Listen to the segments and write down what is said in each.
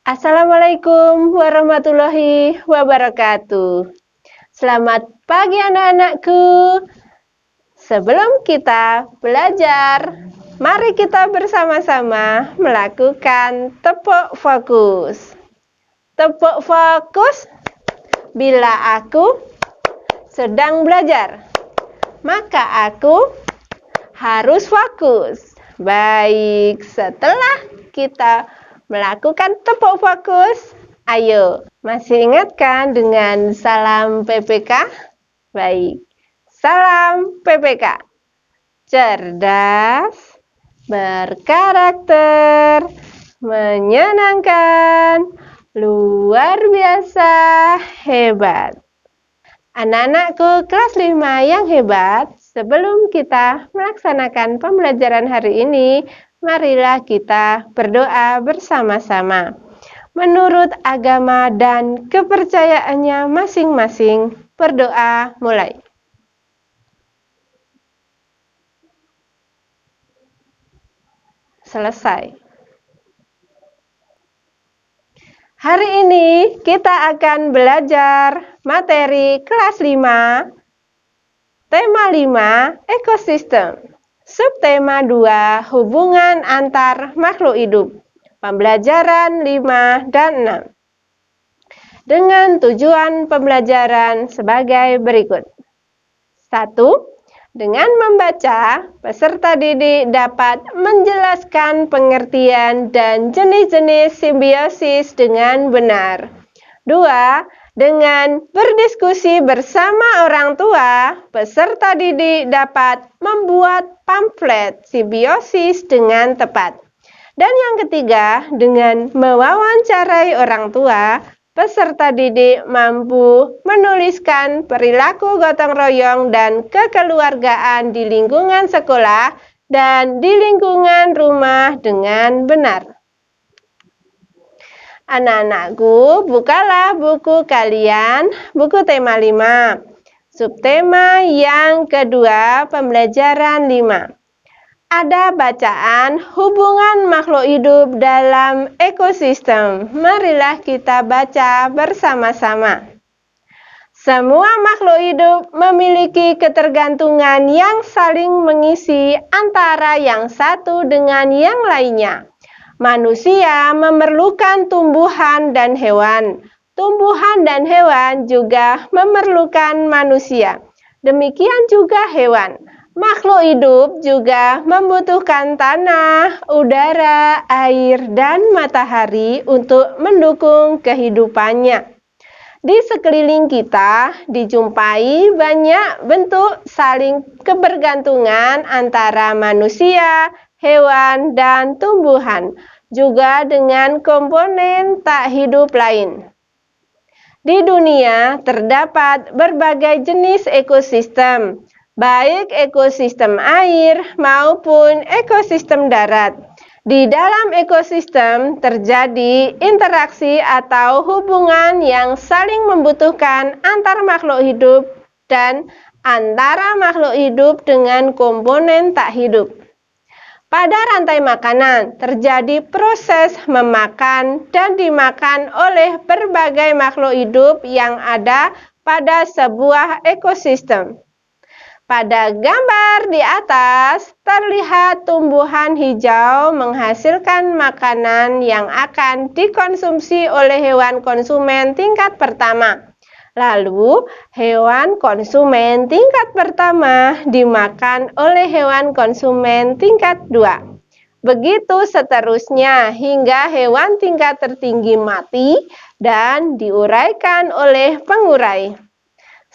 Assalamualaikum warahmatullahi wabarakatuh. Selamat pagi anak-anakku. Sebelum kita belajar, mari kita bersama-sama melakukan tepuk fokus. Tepuk fokus bila aku sedang belajar, maka aku harus fokus. Baik, setelah kita melakukan tepuk fokus, ayo, masih ingatkan dengan salam PPK? Baik, salam PPK. Cerdas, berkarakter, menyenangkan, luar biasa, hebat. Anak-anakku kelas 5 yang hebat, sebelum kita melaksanakan pembelajaran hari ini, marilah kita berdoa bersama-sama. Menurut agama dan kepercayaannya masing-masing, berdoa mulai. Selesai. Hari ini kita akan belajar materi kelas 5, tema 5, ekosistem. Subtema 2, hubungan antar makhluk hidup. Pembelajaran 5 dan 6. Dengan tujuan pembelajaran sebagai berikut. 1. Dengan membaca, peserta didik dapat menjelaskan pengertian dan jenis-jenis simbiosis dengan benar. 2. Dengan berdiskusi bersama orang tua, peserta didik dapat membuat pamflet simbiosis dengan tepat. Dan yang ketiga, dengan mewawancarai orang tua, peserta didik mampu menuliskan perilaku gotong royong dan kekeluargaan di lingkungan sekolah dan di lingkungan rumah dengan benar. Anak-anakku, bukalah buku kalian, buku tema 5. Subtema yang kedua, pembelajaran 5. Ada bacaan hubungan makhluk hidup dalam ekosistem. Marilah kita baca bersama-sama. Semua makhluk hidup memiliki ketergantungan yang saling mengisi antara yang satu dengan yang lainnya. Manusia memerlukan tumbuhan dan hewan. Tumbuhan dan hewan juga memerlukan manusia. Demikian juga hewan. Makhluk hidup juga membutuhkan tanah, udara, air, dan matahari untuk mendukung kehidupannya. Di sekeliling kita dijumpai banyak bentuk saling kebergantungan antara manusia, hewan, dan tumbuhan, juga dengan komponen tak hidup lain. Di dunia terdapat berbagai jenis ekosistem, baik ekosistem air maupun ekosistem darat. Di dalam ekosistem terjadi interaksi atau hubungan yang saling membutuhkan antar makhluk hidup dan antara makhluk hidup dengan komponen tak hidup. Pada rantai makanan terjadi proses memakan dan dimakan oleh berbagai makhluk hidup yang ada pada sebuah ekosistem. Pada gambar di atas terlihat tumbuhan hijau menghasilkan makanan yang akan dikonsumsi oleh hewan konsumen tingkat pertama. Lalu, hewan konsumen tingkat pertama dimakan oleh hewan konsumen tingkat 2. Begitu seterusnya hingga hewan tingkat tertinggi mati dan diuraikan oleh pengurai.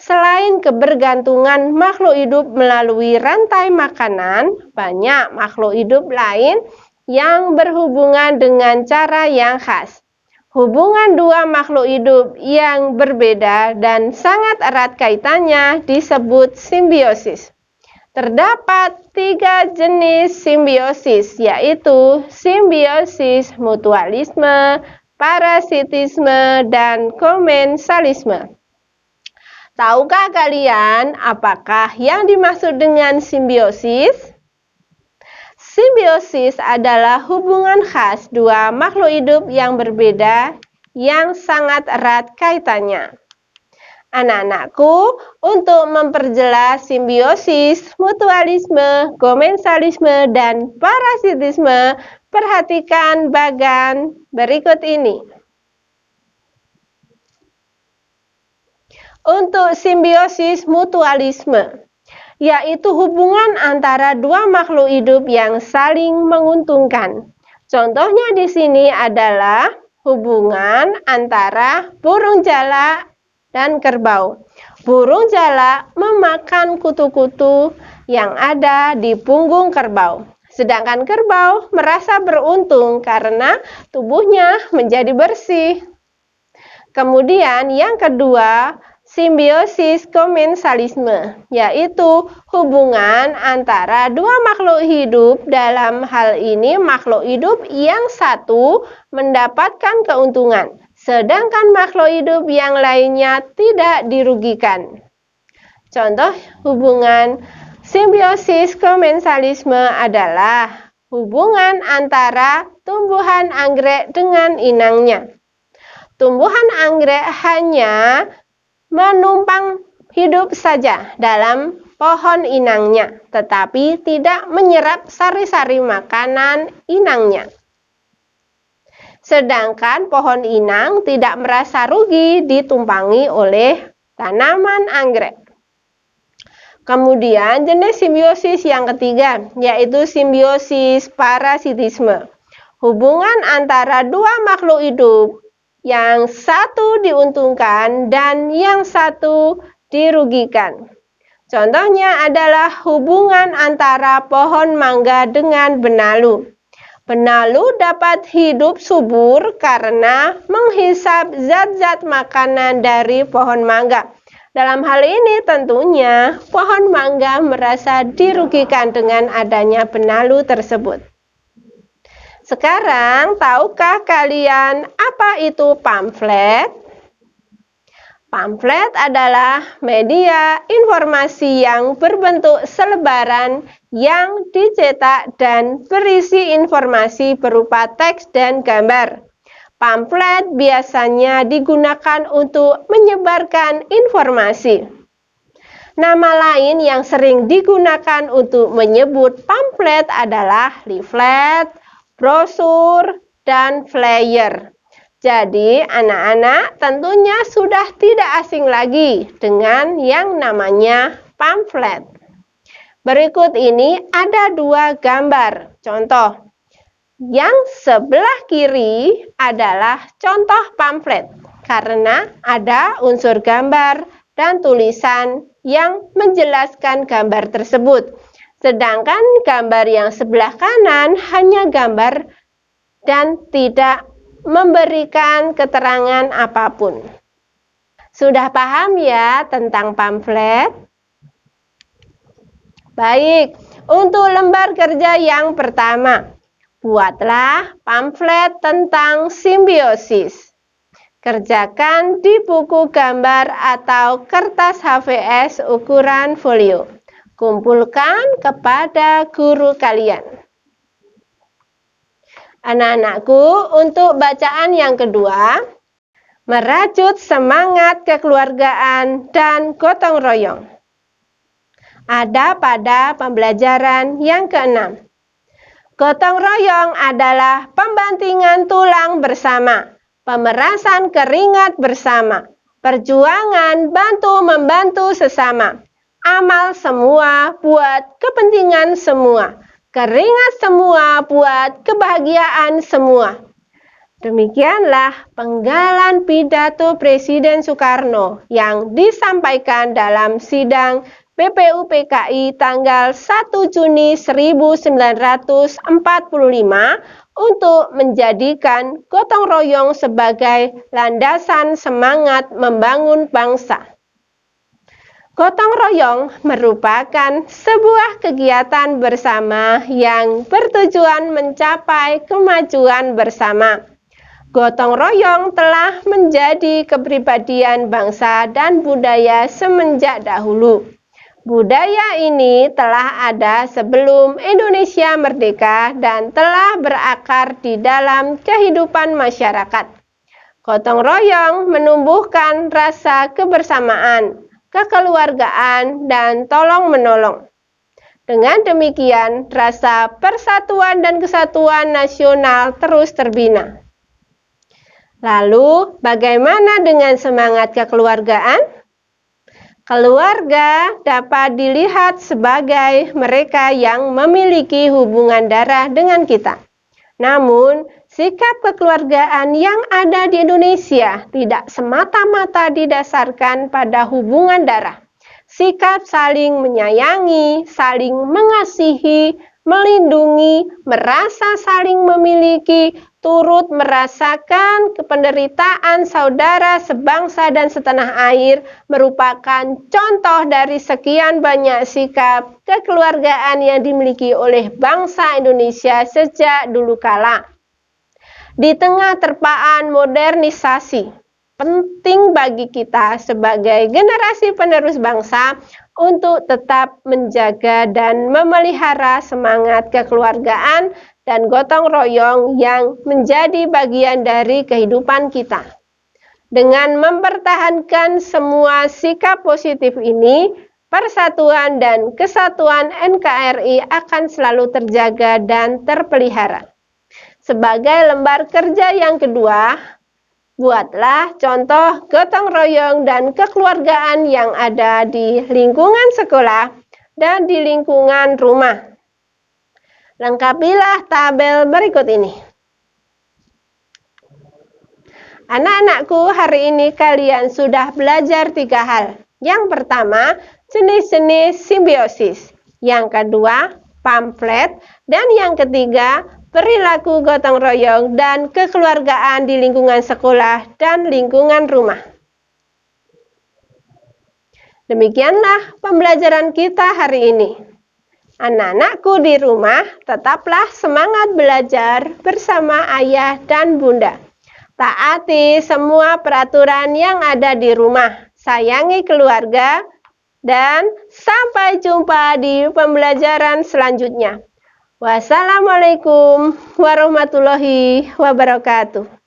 Selain kebergantungan makhluk hidup melalui rantai makanan, banyak makhluk hidup lain yang berhubungan dengan cara yang khas. Hubungan dua makhluk hidup yang berbeda dan sangat erat kaitannya disebut simbiosis. Terdapat 3 jenis simbiosis, yaitu simbiosis mutualisme, parasitisme, dan komensalisme. Tahukah kalian apakah yang dimaksud dengan simbiosis? Simbiosis adalah hubungan khas dua makhluk hidup yang berbeda yang sangat erat kaitannya. Anak-anakku, untuk memperjelas simbiosis, mutualisme, komensalisme, dan parasitisme, perhatikan bagan berikut ini. Untuk simbiosis mutualisme, yaitu hubungan antara dua makhluk hidup yang saling menguntungkan. Contohnya di sini adalah hubungan antara burung jalak dan kerbau. Burung jalak memakan kutu-kutu yang ada di punggung kerbau. Sedangkan kerbau merasa beruntung karena tubuhnya menjadi bersih. Kemudian yang kedua, simbiosis komensalisme, yaitu hubungan antara dua makhluk hidup. Dalam hal ini makhluk hidup yang satu mendapatkan keuntungan, sedangkan makhluk hidup yang lainnya tidak dirugikan. Contoh hubungan simbiosis komensalisme adalah hubungan antara tumbuhan anggrek dengan inangnya. Tumbuhan anggrek hanya menumpang hidup saja dalam pohon inangnya, tetapi tidak menyerap sari-sari makanan inangnya. Sedangkan pohon inang tidak merasa rugi ditumpangi oleh tanaman anggrek. Kemudian jenis simbiosis yang ketiga, yaitu simbiosis parasitisme. Hubungan antara dua makhluk hidup, yang satu diuntungkan dan yang satu dirugikan. Contohnya adalah hubungan antara pohon mangga dengan benalu. Benalu dapat hidup subur karena menghisap zat-zat makanan dari pohon mangga. Dalam hal ini tentunya pohon mangga merasa dirugikan dengan adanya benalu tersebut. Sekarang, tahukah kalian apa itu pamflet? Pamflet adalah media informasi yang berbentuk selebaran yang dicetak dan berisi informasi berupa teks dan gambar. Pamflet biasanya digunakan untuk menyebarkan informasi. Nama lain yang sering digunakan untuk menyebut pamflet adalah leaflet, brosur, dan flyer. Jadi, anak-anak tentunya sudah tidak asing lagi dengan yang namanya pamflet. Berikut ini ada 2 gambar. Contoh, yang sebelah kiri adalah contoh pamflet karena ada unsur gambar dan tulisan yang menjelaskan gambar tersebut. Sedangkan gambar yang sebelah kanan hanya gambar dan tidak memberikan keterangan apapun. Sudah paham ya tentang pamflet? Baik, untuk lembar kerja yang pertama, buatlah pamflet tentang simbiosis. Kerjakan di buku gambar atau kertas HVS ukuran folio. Kumpulkan kepada guru kalian. Anak-anakku, untuk bacaan yang kedua, merajut semangat kekeluargaan dan gotong royong. Ada pada pembelajaran yang ke-6. Gotong royong adalah pembantingan tulang bersama, pemerasan keringat bersama, perjuangan bantu-membantu sesama. Amal semua buat kepentingan semua. Keringat semua buat kebahagiaan semua. Demikianlah penggalan pidato Presiden Soekarno yang disampaikan dalam sidang BPUPKI tanggal 1 Juni 1945 untuk menjadikan gotong royong sebagai landasan semangat membangun bangsa. Gotong royong merupakan sebuah kegiatan bersama yang bertujuan mencapai kemajuan bersama. Gotong royong telah menjadi kepribadian bangsa dan budaya semenjak dahulu. Budaya ini telah ada sebelum Indonesia merdeka dan telah berakar di dalam kehidupan masyarakat. Gotong royong menumbuhkan rasa kebersamaan, kekeluargaan, dan tolong-menolong. Dengan demikian, rasa persatuan dan kesatuan nasional terus terbina. Lalu, bagaimana dengan semangat kekeluargaan? Keluarga dapat dilihat sebagai mereka yang memiliki hubungan darah dengan kita. Namun, sikap kekeluargaan yang ada di Indonesia tidak semata-mata didasarkan pada hubungan darah. Sikap saling menyayangi, saling mengasihi, melindungi, merasa saling memiliki, turut merasakan penderitaan saudara sebangsa dan setanah air merupakan contoh dari sekian banyak sikap kekeluargaan yang dimiliki oleh bangsa Indonesia sejak dulu kala. Di tengah terpaan modernisasi, penting bagi kita sebagai generasi penerus bangsa untuk tetap menjaga dan memelihara semangat kekeluargaan dan gotong royong yang menjadi bagian dari kehidupan kita. Dengan mempertahankan semua sikap positif ini, persatuan dan kesatuan NKRI akan selalu terjaga dan terpelihara. Sebagai lembar kerja yang kedua, buatlah contoh gotong royong dan kekeluargaan yang ada di lingkungan sekolah dan di lingkungan rumah. Lengkapilah tabel berikut ini. Anak-anakku, hari ini kalian sudah belajar 3 hal. Yang pertama, jenis-jenis simbiosis. Yang kedua, pamflet. Dan yang ketiga, perilaku gotong royong dan kekeluargaan di lingkungan sekolah dan lingkungan rumah. Demikianlah pembelajaran kita hari ini. Anak-anakku di rumah, tetaplah semangat belajar bersama ayah dan bunda. Taati semua peraturan yang ada di rumah. Sayangi keluarga, dan sampai jumpa di pembelajaran selanjutnya. Wassalamualaikum warahmatullahi wabarakatuh.